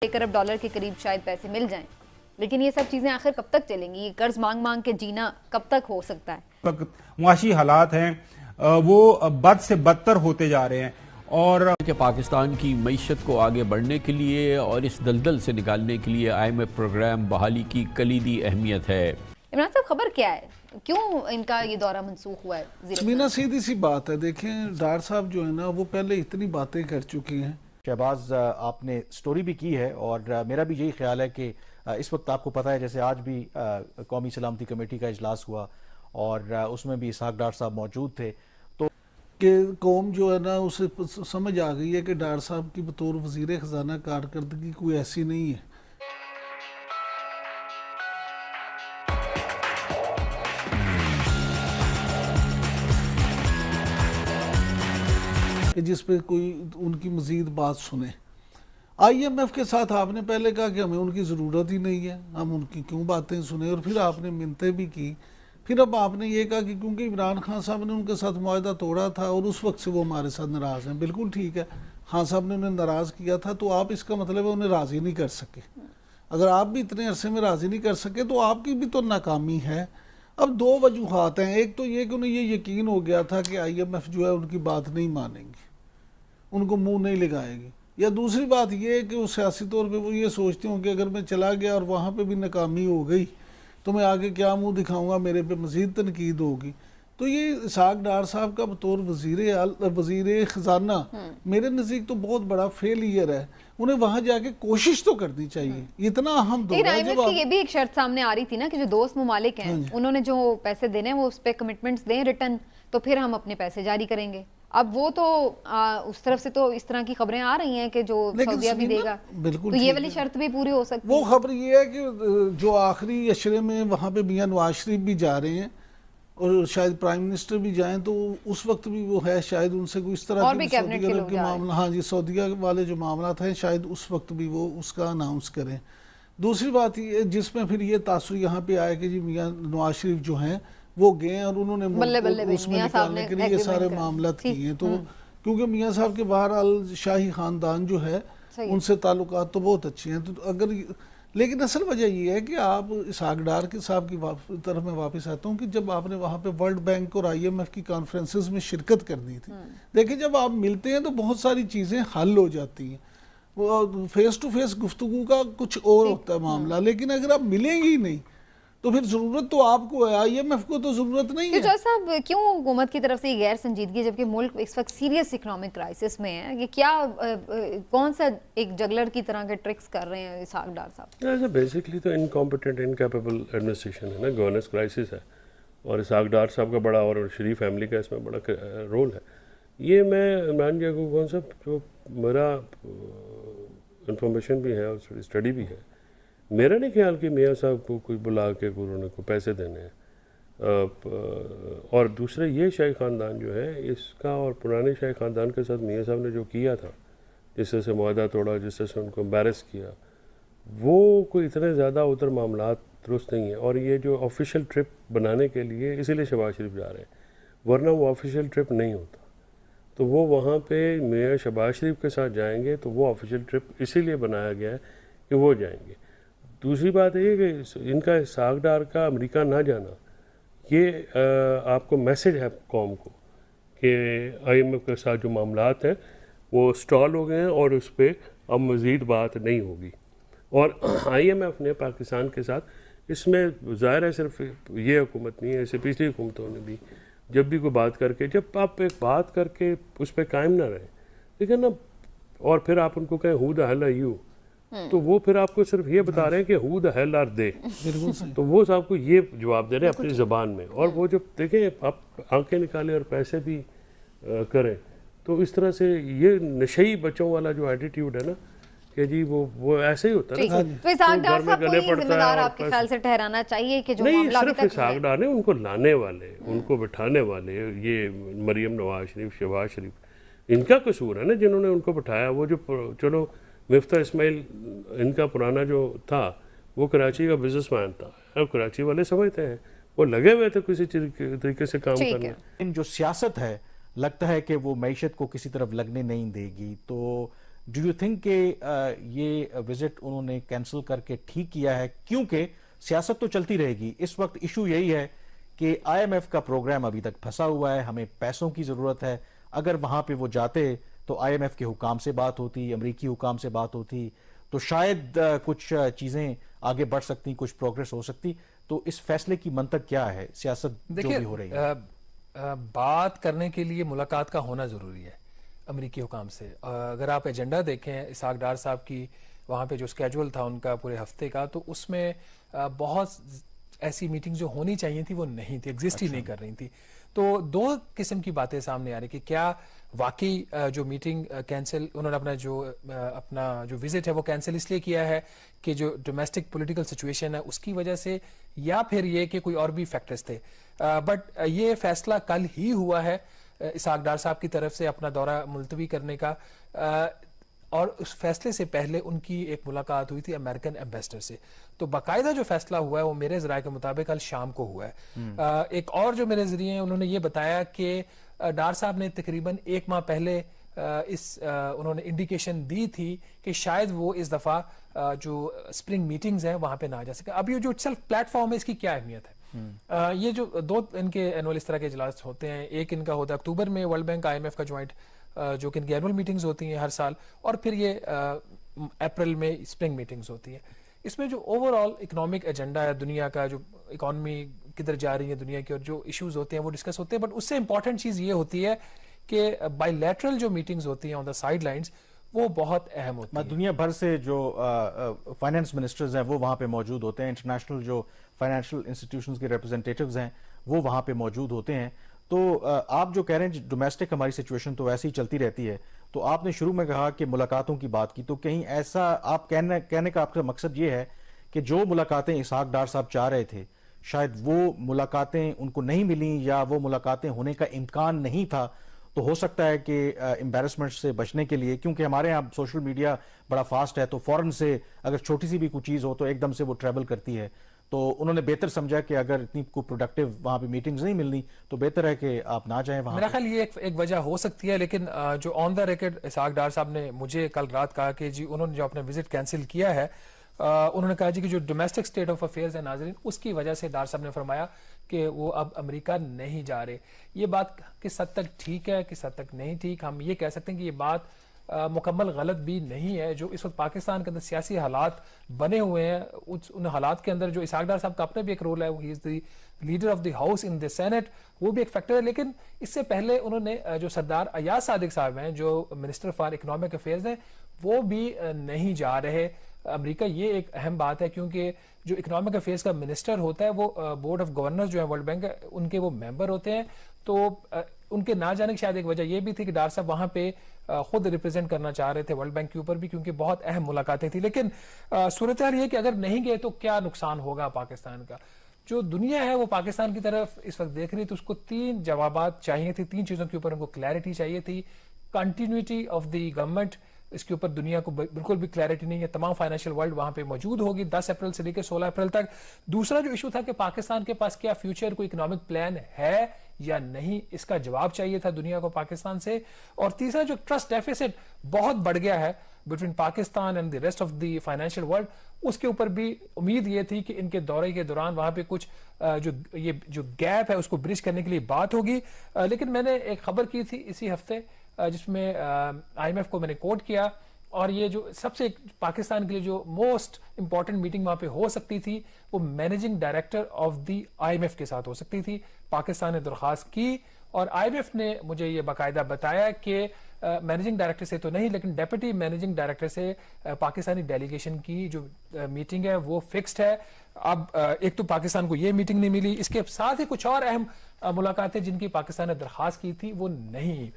$1 अरब के करीब शायद पैसे मिल जाएं, लेकिन ये सब चीजें आखिर कब तक चलेंगी? ये कर्ज मांग मांग के जीना कब तक हो सकता है? मुआशी हालात हैं वो बद से बदतर होते जा रहे हैं और कि पाकिस्तान की मईशत को आगे बढ़ने के लिए और इस दलदल से निकालने के लिए IMF प्रोग्राम बहाली की कलीदी अहमियत है। इमरान साहब, खबर क्या है, क्यों इनका ये दौरा मनसूख हुआ है? मीना, सीधी सी बात है, देखें डार साहब जो है ना वो पहले इतनी बातें कर चुकी हैं। शहबाज, आपने स्टोरी भी की है और मेरा भी यही ख्याल है कि इस वक्त आपको पता है जैसे आज भी कौमी सलामती कमेटी का इजलास हुआ और उसमें भी इसहाक डार साहब मौजूद थे, तो कि कौम जो है ना उसे समझ आ गई है कि डार साहब की बतौर वजीर खजाना कारकर्दगी कोई ऐसी नहीं है कि जिस पे कोई उनकी मजीद बात सुने। IMF के साथ आपने पहले कहा कि हमें उनकी ज़रूरत ही नहीं है, हम उनकी क्यों बातें सुने, और फिर आपने मिन्नतें भी की। फिर अब आपने ये कहा कि क्योंकि इमरान खान साहब ने उनके साथ मुआहदा तोड़ा था और उस वक्त से वो हमारे साथ नाराज़ हैं। बिल्कुल ठीक है, खान साहब ने उन्हें नाराज़ किया था तो आप इसका मतलब है उन्हें राज़ी नहीं कर सके। अगर आप भी इतने अरसे में राज़ी नहीं कर सके तो आपकी भी तो नाकामी है। अब दो वजूहात हैं, एक तो ये कि उन्हें ये यकीन हो गया था कि IMF जो है उनकी बात नहीं मानेंगी, उनको मुंह नहीं लगाएगी, या दूसरी बात ये है कि वो सियासी तौर पे वो ये सोचते हों कि अगर मैं चला गया और वहाँ पे भी नाकामी हो गई तो मैं आगे क्या मुंह दिखाऊंगा, मेरे पे मज़ीद तनकीद होगी। तो ये इसहाक डार साहब का बतौर वजीर खजाना मेरे नज़दीक तो बहुत बड़ा फेलियर है। उन्हें वहाँ जाके कोशिश तो करनी चाहिए। इतना अहम दौर है। जब ये भी एक शर्त सामने आ रही थी ना कि जो दोस्त ममालिक हैं उन्होंने जो पैसे देने हैं वो उस पर कमिटमेंट्स दें रिटर्न, तो फिर हम अपने पैसे जारी करेंगे। अब वो तो उस तरफ से तो इस तरह की खबरें आ रही हैं कि जो सऊदीया भी देगा, बिल्कुल तो ये वाली शर्त भी पूरी हो सकती है। वो खबर ये है कि जो आखिरी अशरे में वहाँ पे मियां नवाज शरीफ भी जा रहे हैं और शायद प्राइम मिनिस्टर भी जाएं, तो उस वक्त भी वो है शायद उनसे कोई इस तरह की सऊदी के मामला, हाँ जी, सऊदीया वाले जो मामला थे शायद उस वक्त भी वो उसका अनाउंस करें। दूसरी बात ये जिसमें फिर ये तासुर यहाँ पे आया कि जी मियां नवाज शरीफ जो हैं वो गए और उन्होंने उसमें निकालने के लिए ये सारे मामला किए हैं। तो क्योंकि मियां साहब के बहरहाल शाही खानदान जो है उनसे ताल्लुकात तो बहुत अच्छे हैं, तो अगर लेकिन असल वजह ये है कि आप इसहाक डार के साहब की तरफ में वापस आता हूँ कि जब आपने वहाँ पे वर्ल्ड बैंक और IMF की कॉन्फ्रेंसेस में शिरकत करनी थी, देखिए जब आप मिलते हैं तो बहुत सारी चीज़ें हल हो जाती हैं। वो फेस टू फेस गुफ्तगू का कुछ और होता है मामला, लेकिन अगर आप मिलेंगे ही नहीं तो फिर जरूरत तो आपको है, IMF को तो जरूरत नहीं है। जज साहब, क्यों हुकूमत की तरफ से ये गैर संजीदगी जबकि मुल्क इस वक्त सीरियस इकोनॉमिक क्राइसिस में है? ये क्या कौन सा एक जगलर की तरह के ट्रिक्स कर रहे हैं इसहाक डार साहब? बेसिकली तो इनकॉम्पिटेंट इनकैपेबल एडमिनिस्ट्रेशन है ना, गवर्नेंस क्राइसिस है, और इसहाक डार साहब का बड़ा और शरीफ फैमिली का इसमें बड़ा रोल है। ये मैं इमरान जैकूब खान साहब जो मेरा इंफॉर्मेशन भी है और स्टडी भी है, मेरा नहीं ख्याल कि मियाँ साहब को कोई बुला के उन्होंने को पैसे देने हैं। और दूसरे ये शाही ख़ानदान जो है इसका और पुराने शाही ख़ानदान के साथ मियाँ साहब ने जो किया था, जिस तरह से मुआहदा तोड़ा, जिस तरह से उनको एम्बैरस किया, वो कोई इतने ज़्यादा उधर मामलात दुरुस्त नहीं है। और ये जो ऑफिशियल ट्रिप बनाने के लिए इसीलिए शहबाज शरीफ जा रहे हैं, वरना वो ऑफिशियल ट्रिप नहीं होता। तो वो वहाँ पे मियाँ शहबाज शरीफ के साथ जाएंगे, तो वो ऑफिशियल ट्रिप इसीलिए बनाया गया है कि वो जाएंगे। दूसरी बात ये कि इनका इसहाक डार का अमेरिका ना जाना, ये आपको मैसेज है कौम को कि IMF के साथ जो मामलात हैं वो स्टॉल हो गए हैं और उस पर अब मज़ीद बात नहीं होगी। और IMF ने पाकिस्तान के साथ इसमें ज़ाहिर है सिर्फ ये हुकूमत नहीं है, ऐसे पिछली हुकूमतों ने भी जब भी कोई बात करके, जब आप एक बात करके उस पर कायम ना रहें, ठीक है ना, और फिर आप उनको कहें who the hell are you, तो वो फिर आपको सिर्फ ये बता रहे हैं कि who the hell are they, तो वो साहब को ये जवाब दे रहे हैं अपनी ज़बान में। और वो जब देखें आप आंखें निकालें और पैसे भी करें, तो इस तरह से ये नशई बच्चों वाला जो एटीट्यूड है ना कि जी वो ऐसे ही होता है ना। तो इसहाक डार साहब को जिम्मेदार आपके ख्याल से ठहराना चाहिए कि जो मामला सिर्फ इसहाक डार ने उनको लाने वाले, उनको बिठाने वाले, ये मरियम नवाज शरीफ, शहबाज शरीफ, इनका कसूर है ना जिन्होंने उनको बिठाया। वो जो चलो मिफ्ता इस्माइल इनका पुराना जो था वो कराची का बिजनेसमैन था, अब कराची वाले समझते हैं वो लगे हुए थे किसी तरीके से काम करने। इन जो सियासत है लगता है कि वो मईशत को किसी तरफ लगने नहीं देगी, तो डू यू थिंक कि ये विजिट उन्होंने कैंसिल करके ठीक किया है? क्योंकि सियासत तो चलती रहेगी, इस वक्त इशू यही है कि IMF का प्रोग्राम अभी तक फंसा हुआ है, हमें पैसों की जरूरत है। अगर वहां पे वो जाते तो IMF के हुकाम से बात होती, अमरीकी हुकाम से बात होती, तो शायद कुछ चीजें आगे बढ़ सकती, कुछ प्रोग्रेस हो सकती। तो इस फैसले की मंतक क्या है, सियासत जो भी हो रही है? बात करने के लिए मुलाकात का होना जरूरी है अमरीकी हुकाम से। अगर आप एजेंडा देखें इसहाक डार साहब की, वहाँ पे जो स्केड्यूल था उनका पूरे हफ्ते का, तो उसमें बहुत ऐसी मीटिंग जो होनी चाहिए थी वो नहीं थी, एग्जिस्ट ही नहीं कर रही थी। तो दो किस्म की बातें सामने आ रही कि क्या वाकई जो मीटिंग कैंसिल, उन्होंने अपना जो विजिट है वो कैंसिल इसलिए किया है कि जो डोमेस्टिक पॉलिटिकल सिचुएशन है उसकी वजह से, या फिर ये कि कोई और भी फैक्टर्स थे। बट ये फैसला कल ही हुआ है इसहाक डार साहब की तरफ से अपना दौरा मुलतवी करने का, और उस फैसले से पहले उनकी एक मुलाकात हुई थी अमेरिकन एम्बेसडर से। तो बाकायदा जो फैसला हुआ है वो मेरे जराये के मुताबिक कल शाम को हुआ है। एक और जो मेरे जरिए हैं उन्होंने ये बताया कि डार साहब ने तकरीबन 1 माह पहले उन्होंने इंडिकेशन दी थी कि शायद वो इस दफा जो स्प्रिंग मीटिंग्स हैं वहां पे ना जा सके। अब ये जो सेल्फ प्लेटफॉर्म है इसकी क्या अहमियत है? ये जो 2 इनके एनुअल इस तरह के इजलास होते हैं, एक इनका होता है अक्टूबर में वर्ल्ड बैंक IMF का ज्वाइंट, जो कि इनकी एनुअल मीटिंग्स होती हैं हर साल, और फिर ये अप्रैल में स्प्रिंग मीटिंग्स होती हैं। इसमें जो ओवरऑल इकोनॉमिक एजेंडा है दुनिया का, जो इकोनॉमी किधर जा रही है दुनिया की, और जो इश्यूज होते हैं वो डिस्कस होते हैं। बट उससे इंपॉर्टेंट चीज ये होती है कि बायलैटरल जो मीटिंग्स होती हैं ऑन द साइड लाइन्स वो बहुत अहम होती है। दुनिया भर से जो फाइनेंस मिनिस्टर्स हैं वो वहां पे मौजूद होते हैं, इंटरनेशनल जो फाइनेंशियल इंस्टीट्यूशंस के रिप्रेजेंटेटिव्स हैं वो वहां पे मौजूद होते हैं। तो आप जो कह रहे हैं डोमेस्टिक हमारी सिचुएशन तो ऐसी ही चलती रहती है, तो आपने शुरू में कहा कि मुलाकातों की बात की, तो कहीं ऐसा आप कहने का आपका मकसद ये है कि जो मुलाकातें इसहाक डार साहब चाह रहे थे शायद वो मुलाकातें उनको नहीं मिली, या वो मुलाकातें होने का इम्कान नहीं था? तो हो सकता है कि एम्बैरेसमेंट से बचने के लिए, क्योंकि हमारे यहाँ सोशल मीडिया बड़ा फास्ट है, तो फौरन से अगर छोटी सी भी कोई चीज़ हो तो एकदम से वो ट्रैवल करती है, तो उन्होंने बेहतर समझा कि अगर इतनी कोई प्रोडक्टिव वहां पे मीटिंग्स नहीं मिलनी तो बेहतर है कि आप ना जाएं वहां। मेरा ख्याल ये एक वजह हो सकती है, लेकिन जो ऑन द रिकॉर्ड इसहाक डार साहब ने मुझे कल रात कहा कि जी उन्होंने जो अपना विजिट कैंसिल किया है, उन्होंने कहा जी कि जो डोमेस्टिक स्टेट ऑफ अफेयर्स है नाज़रीन, उसकी वजह से डार साहब ने फरमाया कि वो अब अमेरिका नहीं जा रहे। ये बात किस हद तक ठीक है, किस हद तक नहीं ठीक, हम ये कह सकते हैं कि ये बात मुकम्मल गलत भी नहीं है। जो इस वक्त पाकिस्तान के अंदर सियासी हालात बने हुए हैं, उन हालात के अंदर जो इसहाक डार साहब का अपना भी एक रोल है, he is the leader of the house in the senate, वो भी एक फैक्टर है। लेकिन इससे पहले उन्होंने जो सरदार अयाज सादिक साहब हैं जो मिनिस्टर फॉर इकोनॉमिक अफेयर्स हैं, वो भी नहीं जा रहे अमेरिका। ये एक अहम बात है क्योंकि जो इकोनॉमिक अफेयर्स का मिनिस्टर होता है वो बोर्ड ऑफ गवर्नर्स जो है वर्ल्ड बैंक उनके वो मेंबर होते हैं। तो उनके ना जाने की शायद एक वजह ये भी थी कि डार साहब वहां पे खुद रिप्रेजेंट करना चाह रहे थे वर्ल्ड बैंक के ऊपर भी, क्योंकि बहुत अहम मुलाकातें थी। लेकिन सूरत हाल ये कि अगर नहीं गए तो क्या नुकसान होगा पाकिस्तान का। जो दुनिया है वो पाकिस्तान की तरफ इस वक्त देख रही, तो उसको 3 जवाबात चाहिए थे, 3 चीजों के ऊपर उनको क्लैरिटी चाहिए थी। कंटिन्यूटी ऑफ द गवर्नमेंट, इसके ऊपर दुनिया को बिल्कुल भी क्लैरिटी नहीं है। तमाम फाइनेंशियल वर्ल्ड वहां पे मौजूद होगी 10 अप्रैल से लेकर 16 अप्रैल तक। दूसरा जो इशू था कि पाकिस्तान के पास क्या फ्यूचर कोई इकोनॉमिक प्लान है या नहीं, इसका जवाब चाहिए था दुनिया को पाकिस्तान से। और तीसरा जो ट्रस्ट डेफिसिट बहुत बढ़ गया है between Pakistan and the rest of the financial world, उसके ऊपर भी उम्मीद ये थी कि इनके दौरे के दौरान वहां पे कुछ जो गैप है उसको ब्रिज करने के लिए बात होगी। लेकिन मैंने एक खबर की थी इसी हफ्ते जिसमें IMF को मैंने कोट किया, और ये जो सबसे पाकिस्तान के लिए जो मोस्ट इंपॉर्टेंट मीटिंग वहां पे हो सकती थी वो managing director of the IMF के साथ हो सकती थी। पाकिस्तान ने दरख्वास्त की और IMF ने मुझे ये बाकायदा बताया कि मैनेजिंग डायरेक्टर से तो नहीं, लेकिन डेप्यूटी मैनेजिंग डायरेक्टर से पाकिस्तानी डेलीगेशन की जो मीटिंग है वो फिक्स्ड है। अब एक तो पाकिस्तान को ये मीटिंग नहीं मिली, इसके साथ ही कुछ और अहम मुलाकातें जिनकी पाकिस्तान ने दरख्वास्त की थी वो नहीं।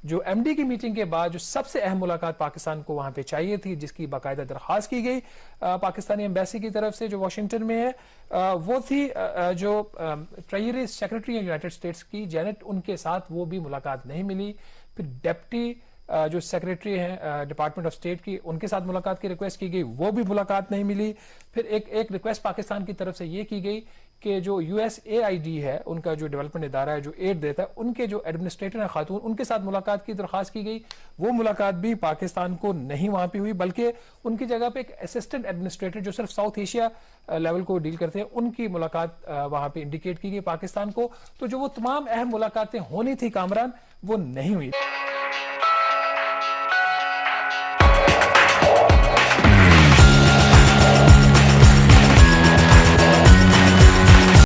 जो MD की मीटिंग के बाद जो सबसे अहम मुलाकात पाकिस्तान को वहां पे चाहिए थी, जिसकी बाकायदा दरख्वास्त की गई पाकिस्तानी एम्बेसी की तरफ से जो वाशिंगटन में है, वो थी जो ट्रेजरी सेक्रेटरी यूनाइटेड स्टेट्स की जेनेट, उनके साथ वो भी मुलाकात नहीं मिली। फिर डेप्टी जो सेक्रेटरी हैं डिपार्टमेंट ऑफ स्टेट की, उनके साथ मुलाकात की रिक्वेस्ट की गई, वो भी मुलाकात नहीं मिली। फिर एक रिक्वेस्ट पाकिस्तान की तरफ से ये की गई कि जो USAID है, उनका जो डेवलपमेंट इदारा है जो एड देता है, उनके जो एडमिनिस्ट्रेटर हैं खातून, उनके साथ मुलाकात की दरख्वास्त की गई। वो मुलाकात भी पाकिस्तान को नहीं वहां पे हुई, बल्कि उनकी जगह पे एक असिस्टेंट एडमिनिस्ट्रेटर जो सिर्फ साउथ एशिया लेवल को डील करते हैं, उनकी मुलाकात वहां पे इंडिकेट की गई पाकिस्तान को। तो जो वो तमाम अहम मुलाकातें होनी थी कामरान, वो नहीं हुई।